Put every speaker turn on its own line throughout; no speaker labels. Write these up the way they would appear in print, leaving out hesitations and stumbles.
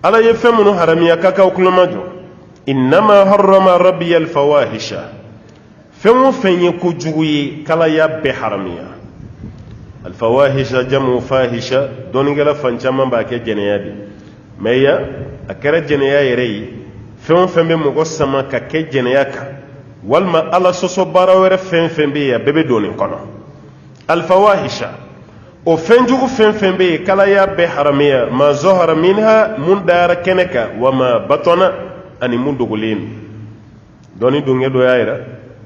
ala ye fɛn minnu haramiya kakaw kulomajɔ innama harrama rabbiya alfawahisha fɛn o fɛn ye kojugu ye kala y'a bɛɛ haramiya alfawahisha jamu fahisha dɔɔnikɛla fan caman b'a kɛ jɛnɛya de mais ya a kɛra jɛnɛya yɛrɛ ye fɛn o fɛn bɛ mɔgɔ sama ka kɛ jɛnɛya kan walima ala sɔsɔ baara wɛrɛ fɛn fɛn bɛ yen a bɛɛ bɛ don nin kɔnɔ alfawahisha o fɛn jugu fɛn fɛn bɛ yen kala y'a bɛɛ haramiya ma zɔhara minha mun dara kɛnɛ kan wa ma batɔna ani mun dogolen dɔɔni dongɛ dɔ y'a yira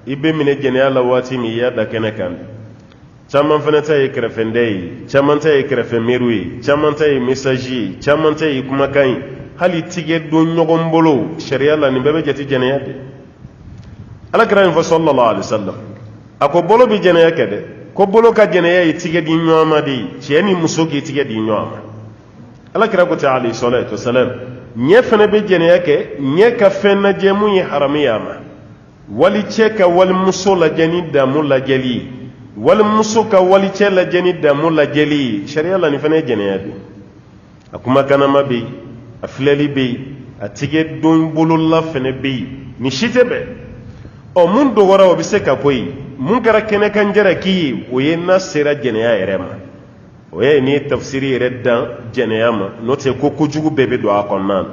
i bɛ minɛ jɛnɛya la waati min i y'a da kɛnɛ kan caman fana ta ye kɛrɛfɛndɛ ye caman ta ye kɛrɛfɛmiru ye caman ta ye message ye caman ta ye kumakan ye hali tigɛ don ɲɔgɔn bolo sariya la nin bɛɛ bɛ jate jɛnɛya de alakira yin fɔ sallallahu alaihi wasallam a ko bolo bɛ jɛnɛya kɛ dɛ ko bolo ka jɛnɛya ye tigɛ di ɲɔgɔn ma de cɛ ni muso k'i tigɛ di ɲɔgɔn ma alakira ko ten alayhi salatu wasalam ɲɛ fana bɛ jɛnɛya kɛ ɲɛ ka fɛn lajɛ mun ye haramiya ma wali cɛ ka walimuso lajɛ ni damu lajɛli ye walimuso ka wali cɛ lajɛ ni damu lajɛli ye sariya la nin fana ye jɛnɛya de a kumakanama bɛ yen a filɛli bɛ yen a tigɛ don bolola fana bɛ yen ni si tɛ bɛn mun dɔgɔra o bɛ se ka bɔ yen mun kɛra kɛnɛkan jalaki ye o ye n'a sera jɛnɛya yɛrɛ ma o ye ni tafsiri yɛrɛ dan jɛnɛya ma n'o tɛ ko kojugu bɛɛ bɛ don a kɔnɔna na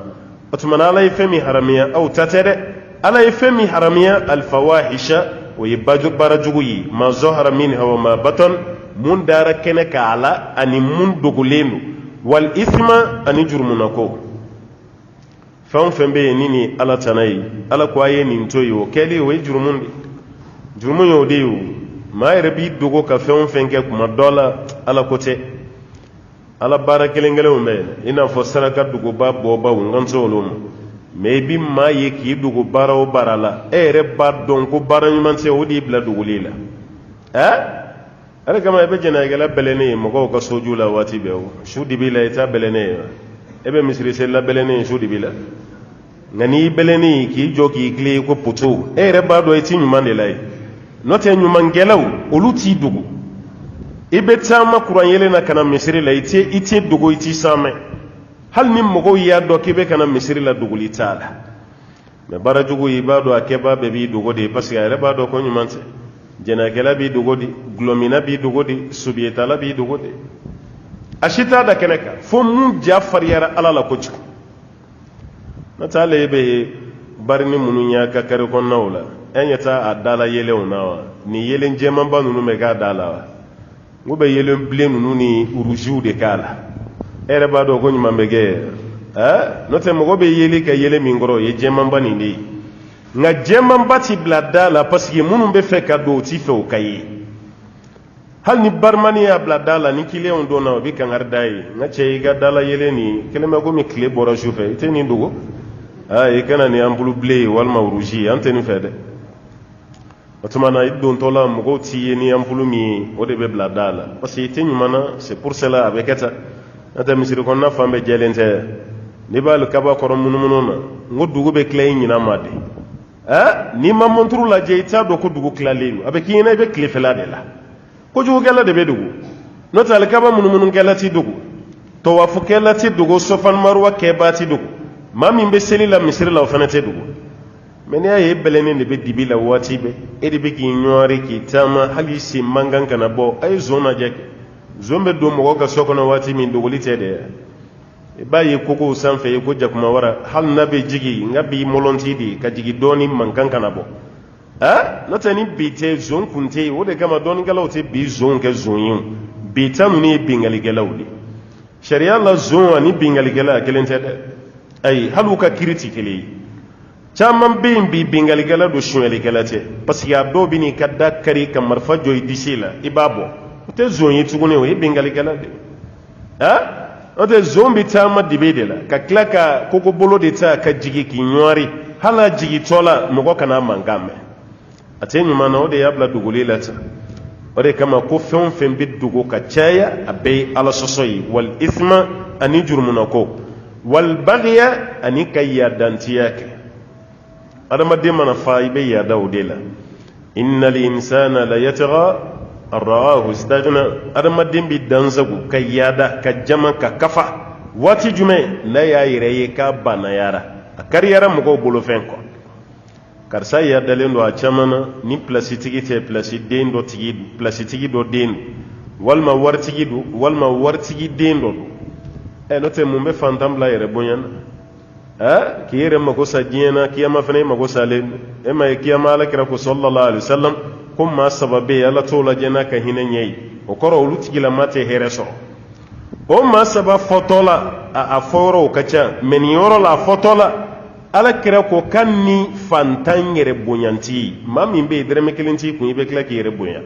o tuma na ala ye fɛn min haramiya aw ta tɛ dɛ ala ye fɛn min haramiya alfawahisha o ye baara jugu ye ma zɔhara minha wa ma batɔn mun dara kɛnɛ k'a la ani mun dogolen don wal ithma ani jurumunako fɛn o fɛn bɛ yen ni ala tana ye ala ko a ye nin to ye o kɛli o ye jurumun de jurumun y'o de ye o maa yɛrɛ b'i dogo ka fɛn o fɛn kɛ kuma dɔ la ala ko tɛ ala baara kelen kelenw bɛ i n'a fɔ saraka dogoba bɔbaw n kan se olu ma mais i bi maa ye k'i dogo baara o baara la e yɛrɛ b'a dɔn ko baara ɲuman tɛ o de y'i bila dogoli la ale kama i bɛ jɛnɛyakɛla bɛlɛnnen ye mɔgɔw ka soju la waati bɛɛ o su de b'i la i t'a bɛlɛnnen ye e bɛ misiriselila bɛlɛnnen ye su de b'i la nka n'i bɛlɛnnen ye k'i jɔ k'i tilen ko poto e yɛrɛ b'a dɔn i ti ɲuman de la ye n'o tɛ ɲumankɛlaw olu t'i dogo i bɛ taama kuran yelen na ka na misiri la i t'i dogo i t'i sanmɛ hali ni mɔgɔw y'a dɔn k'i bɛ ka na misiri la dogoli t'a la mɛ baara jugu i b'a dɔn a kɛbaa bɛɛ b'i dogo de parce que a yɛrɛ b'a dɔn ko ɲuman tɛ jɛnɛyakɛla b'i dogo de gulɔmina b'i dogo de sobiyetala b'i dogo de a si t'a da kɛnɛ kan fo mun ja fariyara ala la kojugu n'o tɛ ale bɛ bari ni minnu y'a ka kari kɔnɔnaw la e ɲɛ t'a a dala yelenw na wa ni yelen jɛmanba ninnu bɛ k'a da la wa n ko bɛ yelen bilen ninnu ni uruziw de k'a la e yɛrɛ b'a dɔn ko ɲuman bɛ kɛ n'o tɛ mɔgɔ bɛ yeli ka yelen min kɔrɔ o ye jɛmanba nin de ye nka jɛmanba ti bila da la parce que minnu bɛ fɛ ka don o ti fɛ o ka ye hali ni barimani y'a bila da la ni kiliyanw donna o bɛ kankari da ye n ka cɛ i ka dala yelen nin kelen bɛ komi tile bɔra su fɛ i tɛ nin dogo i kana nin an bulu bilen ye walima uruzi ye an tɛ nin fɛ dɛ o tuma na i dontɔ la mɔgɔw t'i ye ni an bulu min ye o de bɛ bila da la parce que i tɛ ɲuman na c'est pour cela a bɛ kɛ tan n'o tɛ misiri kɔnɔna fan bɛɛ jɛlen tɛ n'i b'ale kaba kɔrɔ munumunu na n ko dugu bɛ tila i ɲinan ma de n'i ma monturu lajɛ i t'a dɔn ko dugu tilalen don a bɛ k'i ɲɛna i bɛ tilefɛla de la kojugukɛla de bɛ dogo n'o tɛ alikaba munumunukɛla ti dogo tɔwafukɛla ti dogo sɔfan maruwa kɛbaa ti dogo maa min bɛ seli la misiri la o fana tɛ dogo mɛ n'i y'a ye e bɛlɛnnen de bɛ dibi la waati bɛɛ e de bɛ k'i ɲɔɔri k'i taama hali sen mankan kana bɔ a ye zon lajɛ kɛ zon bɛ don mɔgɔ ka so kɔnɔ waati min dogoli tɛ dɛ i b'a ye kokow sanfɛ ye ko jakuma wara hali n'a bɛ jigi n ka bi mɔlɔnti de ka jigin dɔɔni mankan kana bɔ n'o tɛ ni bi tɛ zon kun tɛ yen o de kama dɔɔnikɛlaw tɛ bi zon kɛ zon ye bi ta ninnu ye bingalikɛlaw de sariya la zon ani bingalikɛla kelen tɛ dɛ ayi hali u ka kiri tɛ kelen ye caman bɛ yen bi bingalikɛla don sonyɛlikɛla tɛ parce que a dɔw bɛ n'i ka da kari ka marifa jɔ i disi la i b'a bɔ o tɛ zon ye tuguni o ye bingalikɛla de n'o tɛ zon bɛ taama dibe de la ka tila ka kokobolo de ta ka jigin k'i ɲɔɔri hali a jigintɔ la mɔgɔ kana mankan mɛn a tɛ ɲuman na o de y'a bila dogoli la tan o de kama ko fɛn o fɛn bɛ dogo ka caya a bɛɛ ye ala sɔsɔ ye wal ithma ani jurumunako wal baghiya ani ka yadantiya kɛ adamaden mana fa i bɛ yaada o de la innal insana la yatgha an ra'ahu istaghna adamaden bɛ dansago ka yaada ka jama ka kafa waati jumɛn n'a y'a yɛrɛ ye k'a bannayara a kariyara mɔgɔw bolofɛn kɔ karisa yadalen don a caman na ni pilasitigi tɛ pilasiden dɔ tigi pilasitigi dɔ den don walima waritigi don walima waritigi den dɔ don n'o tɛ mun bɛ fantan bila yɛrɛ bonya na k'i yɛrɛ mago sa diɲɛ na kiyama fana mago salen don ma ye kiyama alakira ko sallallahu alaihi wasallam ko maa saba bɛ yen ala t'o lajɛ n'a ka hinɛ ɲɛ ye o kɔrɔ olu tigilama tɛ hɛrɛ sɔrɔ o maa saba fɔtɔ la a fɔ yɔrɔw ka ca mɛ nin yɔrɔ la a fɔtɔ la alakira ko kan ni fantan yɛrɛ bonyanti maa min bɛ yen dɛrɛmɛ kelen t'i kun i bɛ tila k'i yɛrɛ bonya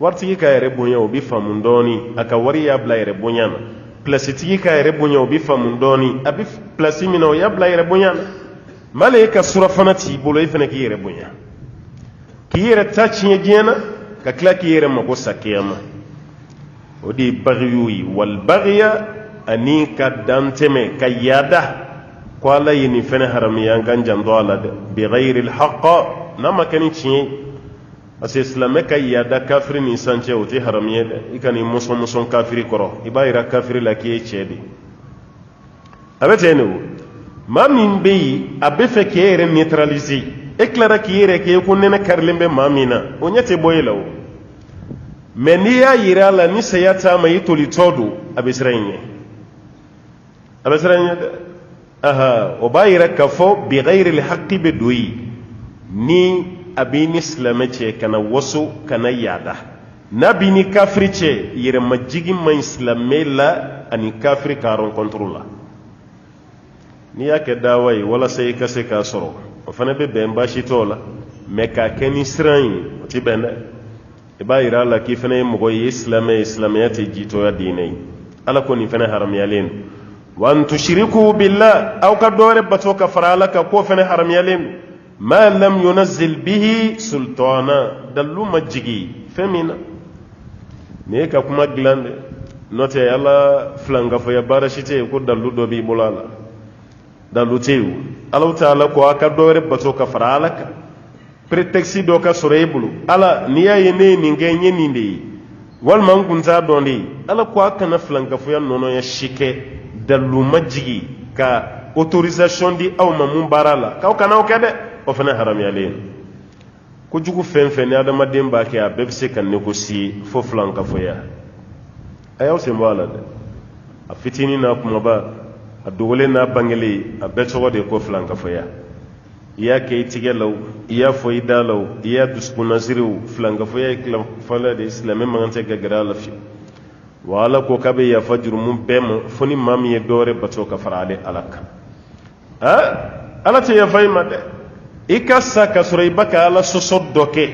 waritigi ka yɛrɛ bonya o bɛ faamu dɔɔni a ka wari y'a bila yɛrɛ bonya na pilasitigi ka yɛrɛ bonya o bɛ faamu dɔɔni a bɛ pilasi min na o y'a bila yɛrɛ bonya na maa le ka surafana t'i bolo i fana k'i yɛrɛ bonya k'i yɛrɛ ta tiɲɛ diɲɛ na ka tila k'i yɛrɛ mago sa kiyama o de ye bagiyu ye walibagiya ani ka dantɛmɛ ka yaada ko ala ye nin fɛnɛ haramiya an kan janto a la dɛ bigayiri lhaqa n'a ma kɛ ni tiɲɛ ye parce que silamɛ ka yaada kafiri ni san cɛ o tɛ haramiya dɛ i ka nin mɔsɔn kafiri kɔrɔ i b'a yira kafiri la k'i ye cɛ de a bɛ ten de o maa min bɛ yen a bɛ fɛ k'e yɛrɛ neutraliser e tilara k'i yɛrɛ k'e ko nɛnɛ karilen bɛ maa min na o ɲɛ tɛ bɔ e la o mɛ n'i y'a yira a la ni saya t'a ma i tolitɔ don a bɛ siran i ɲɛ a bɛ siran i ɲɛ dɛ o b'a yira k'a fɔ bigayiri lhaqi bɛ don yen ni a b'i ni silamɛ cɛ kana waso kana yaada n'a b'i ni kafiri cɛ yɛrɛmajigi man ɲi silamɛ la ani kafiri ka rencontre la n'i y'a kɛ dawa ye walasa i ka se k'a sɔrɔ o fana bɛ bɛn baasi t'o la mɛ k'a kɛ ni siran ye o tɛ bɛn dɛ i b'a yira a la k'i fana ye mɔgɔ ye silamɛ ye silamɛya tɛ jitɔya diinɛ ye ala ko nin fana haramuyalen don wa an tushriku billah aw ka dɔ wɛrɛ bato ka fara ala kan k'o fana haramuyalen don ma lam yunazzil bihi sultana dalu ma jigi fɛn min na nin ye ka kuma dilan dɛ n'o tɛ ala filankafoya baara si tɛ yen ko dalu dɔ b'i bolo a la dalu tɛ yen ala ta'ala ko a ka dɔ wɛrɛ bato ka fara ala kan prétexte dɔ ka sɔrɔ e bolo ala n'i y'a ye ne ye nin kɛ n ye nin de ye walima n kun t'a dɔn de ye ala ko a kana filankafoya nɔnɔya si kɛ dalu ma jigi ka autorisation di aw ma mun baara la k'aw kana o kɛ dɛ o fana haramuyalen kojugu fɛn fɛn ni adamaden b'a kɛ a bɛɛ bɛ se ka négocier fo filankafoya a y'aw sen bɔ a la dɛ a fitinin n'a kumaba a dogolen n'a bangelen a bɛɛ tɔgɔ de ye ko filankafoya i y'a kɛ i tigɛ la o i y'a fɔ i da la o i y'a dusukunnasiri o filankafoya ye tilafɔla de ye silamɛ man kan tɛ ka gɛrɛ a la fiyewu wa ala ko k'a bɛ yafa jurumu bɛɛ ma fo ni maa min ye dɔ wɛrɛ bato ka fara ale ala kan ala tɛ yafa i ma dɛ i ka sa ka sɔrɔ i ba ka ala sɔsɔ dɔ kɛ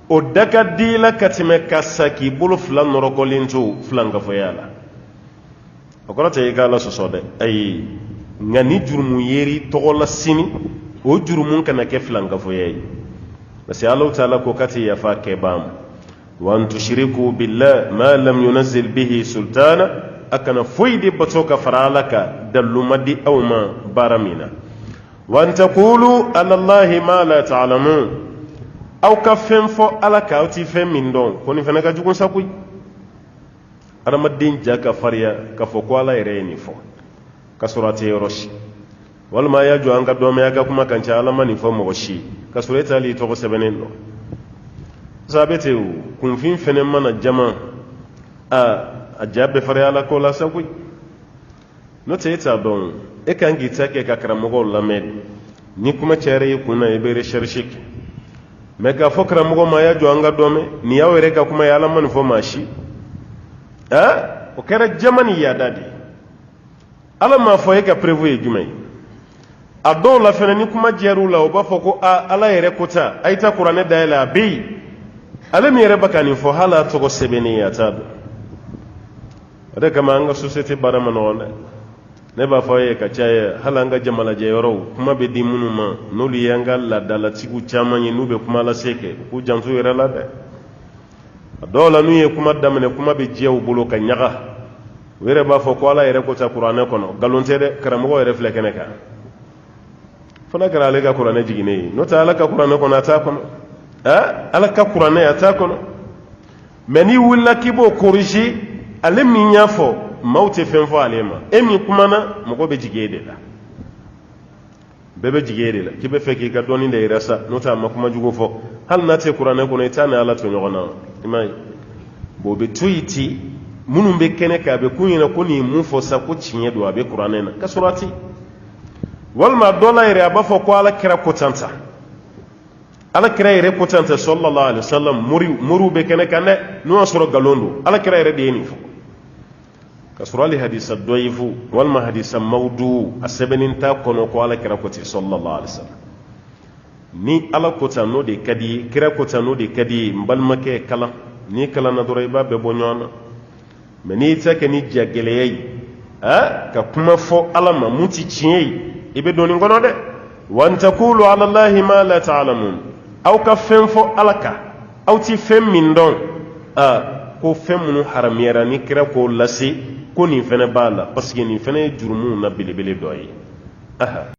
o da ka di i la ka tɛmɛ ka sa k'i bolo fila nɔrɔkɔlen to filankafoya la o kɔrɔ tɛ i ka ala sɔsɔ dɛ ayi nka ni jurumu yeri tɔgɔ la sini o jurumu kana kɛ filankafoya ye parce que ala ta'ala ko k'a tɛ yafa kɛbaa ma wa an tushriku billah ma lam yunazzil bihi sultana a kana foyi de bato ka fara ala kan dalu ma di aw ma baara min na wa an taqulu ala allahi ma la ta'lamun aw ka fɛn fɔ ala kan aw ti fɛn min dɔn ko nin fana ka jugu sa koyi adamaden ja ka fariya k'a fɔ ko ala yɛrɛ ye nin fɔ ka sɔrɔ a tɛ yɔrɔ si walima a y'a jɔ an ka dɔnbaya ka kuma kan ca ala ma nin fɔ mɔgɔ si ka sɔrɔ e t'ale tɔgɔ sɛbɛnnen dɔn sabe te kunfin fɛnɛ mana jama a ja bɛɛ fariya ala ko la sa koyi n'o tɛ e t'a dɔn e kan k'i ta kɛ ka karamɔgɔw lamɛn ni kuma cayara i kun na i bɛ recherche kɛ mɛ k'a fɔ karamɔgɔ ma a y'a jɔ an ka dɔnmɛ nin y'aw yɛrɛ ka kuma ye ala ma nin fɔ maa si o kɛra jama ni yaada de ye ala m'a fɔ e ka prévu ye jumɛn ye a dɔw la fɛnɛ ni kuma diyar'u la o b'a fɔ ko ala yɛrɛ ko ta a ye ta kuranɛ dayɛlɛ a bɛ yen ale min yɛrɛ bɛ ka nin fɔ hali a tɔgɔ sɛbɛnnen ye a t'a dɔn o de kama an ka société baara ma nɔgɔn dɛ ne b'a fɔ ye ka caya hali an ka jamalajɛ yɔrɔw kuma bɛ di minnu ma n'olu ye an ka laadalatigiw caman ye n'u bɛ kuma lase kɛ k'u janto yɛrɛ la dɛ a dɔw la n'u ye kuma daminɛ kuma bɛ diya u bolo ka ɲaga u yɛrɛ b'a fɔ ko ala yɛrɛ ko ta kuranɛ kɔnɔ nkalon tɛ dɛ karamɔgɔ yɛrɛ filɛ kɛnɛ kan fana kɛra ale ka kuranɛ jiginnen ye n'o tɛ ala ka kuranɛ kɔnɔ a t'a kɔnɔ ala ka kuranɛ a t'a kɔnɔ mɛ n'i wulila k'i b'o corriger ale min y'a fɔ maaw tɛ fɛn fɔ ale ma e min kumana mɔgɔ bɛ jigin e de la bɛɛ bɛ jigin e de la k'i bɛ fɛ k'i ka dɔnni de yɛrɛ sa n'o tɛ a ma kuma jugu fɔ hali n'a tɛ kuranɛ kɔnɔ i t'a ni ala to ɲɔgɔn na i m'a ye bon o bɛ to yen ten minnu bɛ kɛnɛ kan a bɛ kun ɲɛna ko nin ye mun fɔ sa ko tiɲɛ don a bɛ kuranɛ na ka sɔrɔ a tɛ walima dɔ la yɛrɛ a b'a fɔ ko ala kira ko tan ta ala kira yɛrɛ ko tan tɛ sallallahu alaihi wasallam moriw bɛ kɛnɛ kan dɛ n'o y'a sɔrɔ nkalon don ala kira yɛrɛ de ye nin fɔ ka sɔrɔ hali hadisa dɔyifu walima hadisa mawdu a sɛbɛnnen t'a kɔnɔ ko ala kira ko ten sallallahu alaihi wasallam ni ala ko tan n'o de ka di ye kira ko tan n'o de ka di ye n balimakɛ kalan n'i kalanna dɔrɔn i b'a bɛɛ bɔ ɲɔgɔn na mɛ n'i tɛ kɛ ni jagɛlɛya ye ka kuma fɔ ala ma mun ti tiɲɛ ye i bɛ don nin kɔnɔ dɛ wa an taqulu ala allahi ma la ta'lamun aw ka fɛn fɔ ala kan aw ti fɛn min dɔn ko fɛn minnu haramuyara ni kira k'o lase ko nin fɛnɛ b'a la parce que nin fɛnɛ ye jurumunw na belebele dɔ ye